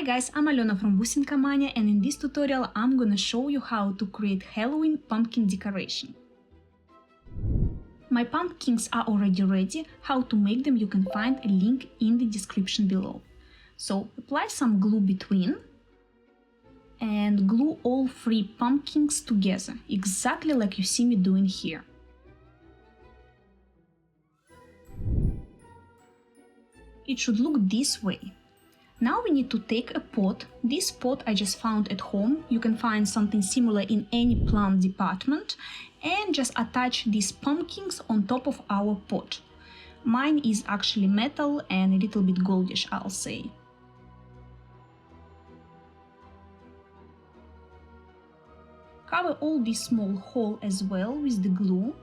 Hi guys, I'm Alyona from BusinkaMania, and in this tutorial I'm gonna show you how to create Halloween pumpkin decoration. My pumpkins are already ready. How to make them you can find a link in the description below. So apply some glue between and glue all 3 pumpkins together, exactly like you see me doing here. It should look this way. Now we need to take a pot. This pot I just found at home. You can find something similar in any plant department, and just attach these pumpkins on top of our pot. Mine is actually metal and a little bit goldish, I'll say. Cover all this small hole as well with the glue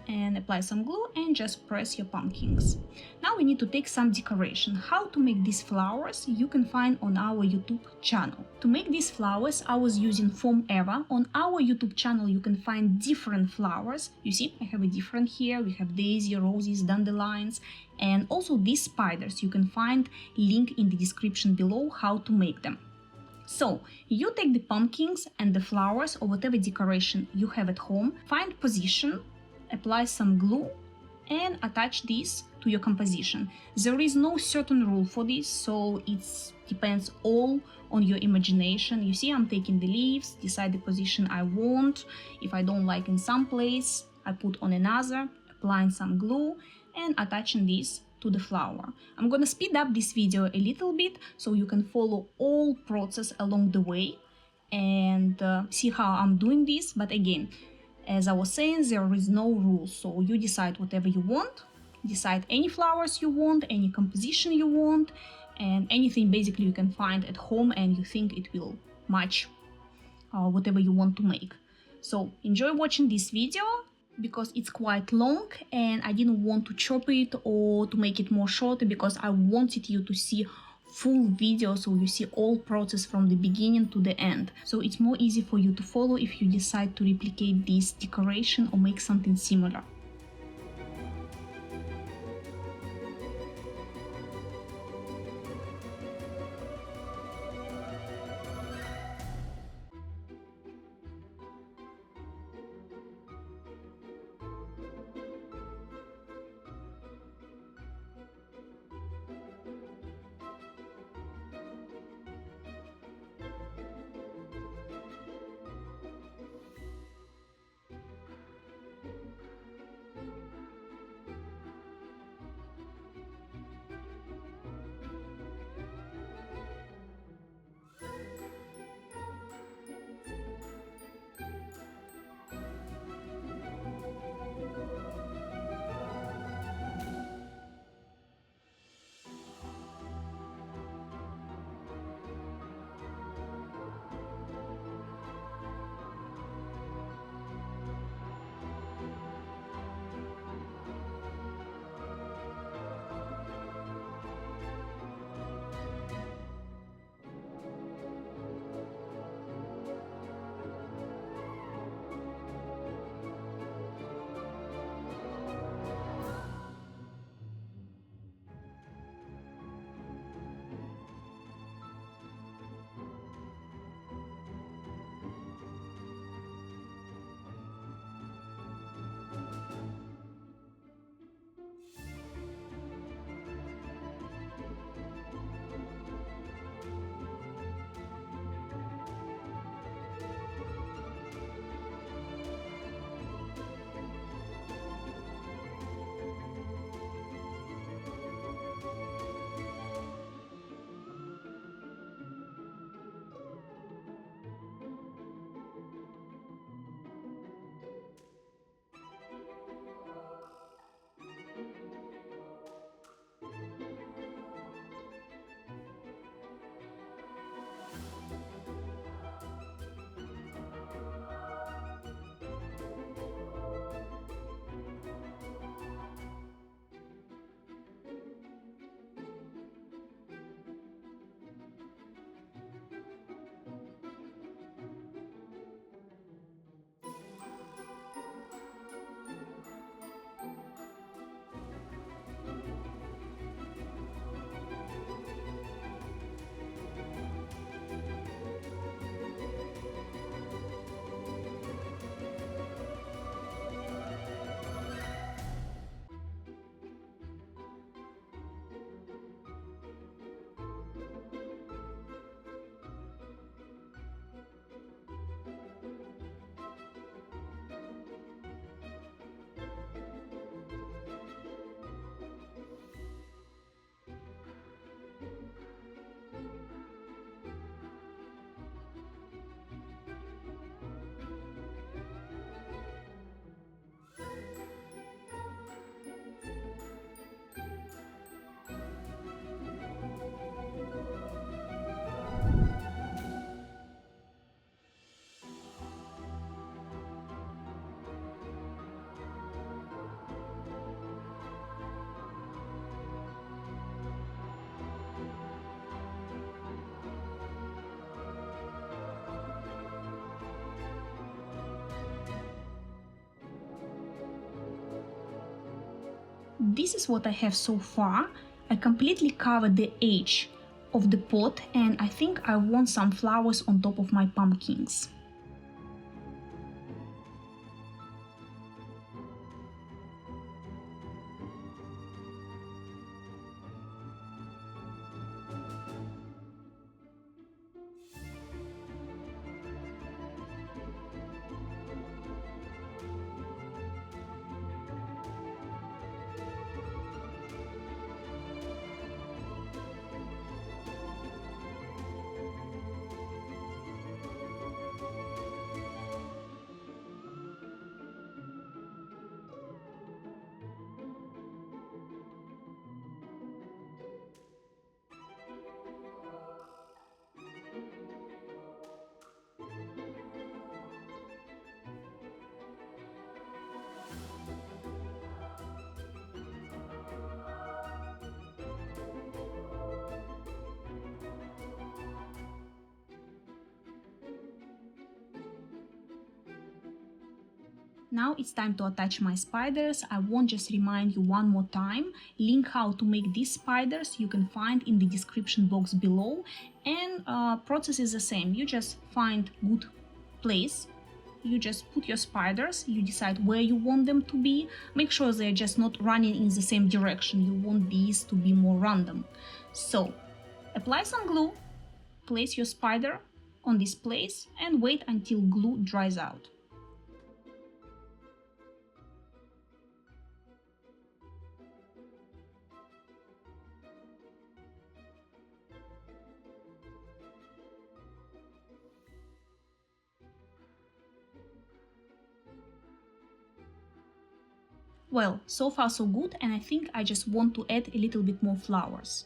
and apply some glue and just press your pumpkins. Now we need to take some decoration. How to make these flowers you can find on our YouTube channel. To make these flowers I was using foam era. On our YouTube channel you can find different flowers. You see, I have a different here. We have daisy, roses, dandelions, and also these spiders. You can find link in the description below how to make them. So you take the pumpkins and the flowers or whatever decoration you have at home, find position, apply some glue and attach this to your composition. There is no certain rule for this, so it depends all on your imagination. You see, I'm taking the leaves, decide the position I want. If I don't like in some place, I put on another, applying some glue and attaching this to the flower. I'm gonna speed up this video a little bit so you can follow all process along the way and see how I'm doing this. But again, as I was saying, there is no rule, so you decide whatever you want, decide any flowers you want, any composition you want, and anything basically you can find at home and you think it will match whatever you want to make. So enjoy watching this video because it's quite long and I didn't want to chop it or to make it more short because I wanted you to see full video, so you see all process from the beginning to the end. So it's more easy for you to follow if you decide to replicate this decoration or make something similar. this is what I have so far. I completely covered the edge of the pot, and I think I want some flowers on top of my pumpkins. Now it's time to attach my spiders. I won't just remind you one more time. Link how to make these spiders you can find in the description box below. And process is the same. You just find good place. You just put your spiders. You decide where you want them to be. Make sure they're just not running in the same direction. You want these to be more random. So apply some glue. Place your spider on this place and wait until glue dries out. Well, so far so good, and I think I just want to add a little bit more flowers.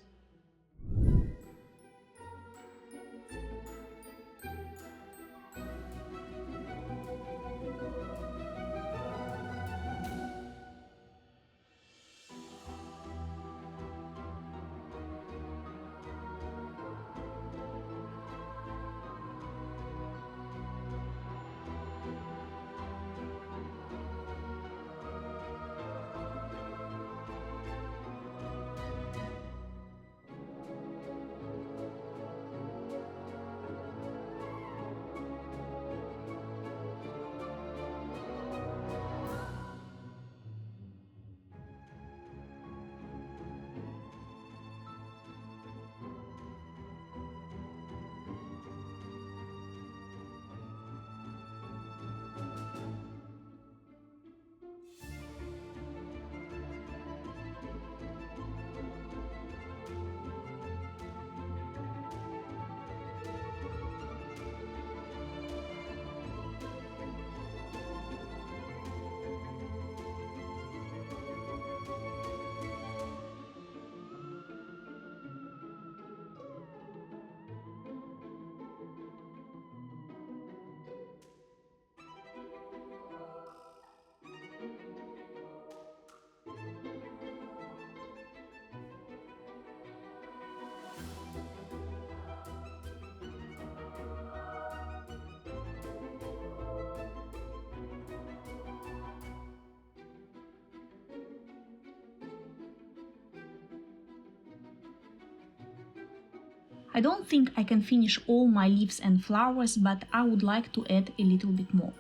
I don't think I can finish all my leaves and flowers, but I would like to add a little bit more.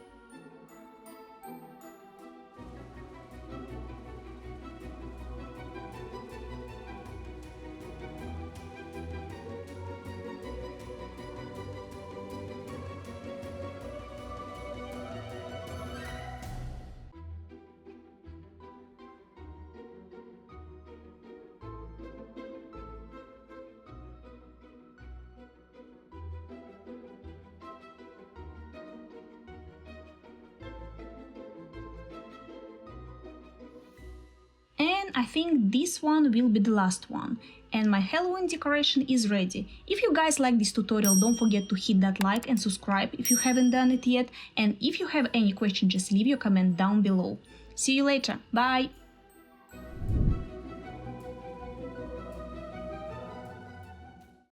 And I think this one will be the last one. And my Halloween decoration is ready. If you guys like this tutorial, don't forget to hit that like and subscribe if you haven't done it yet. And if you have any question, just leave your comment down below. See you later. Bye!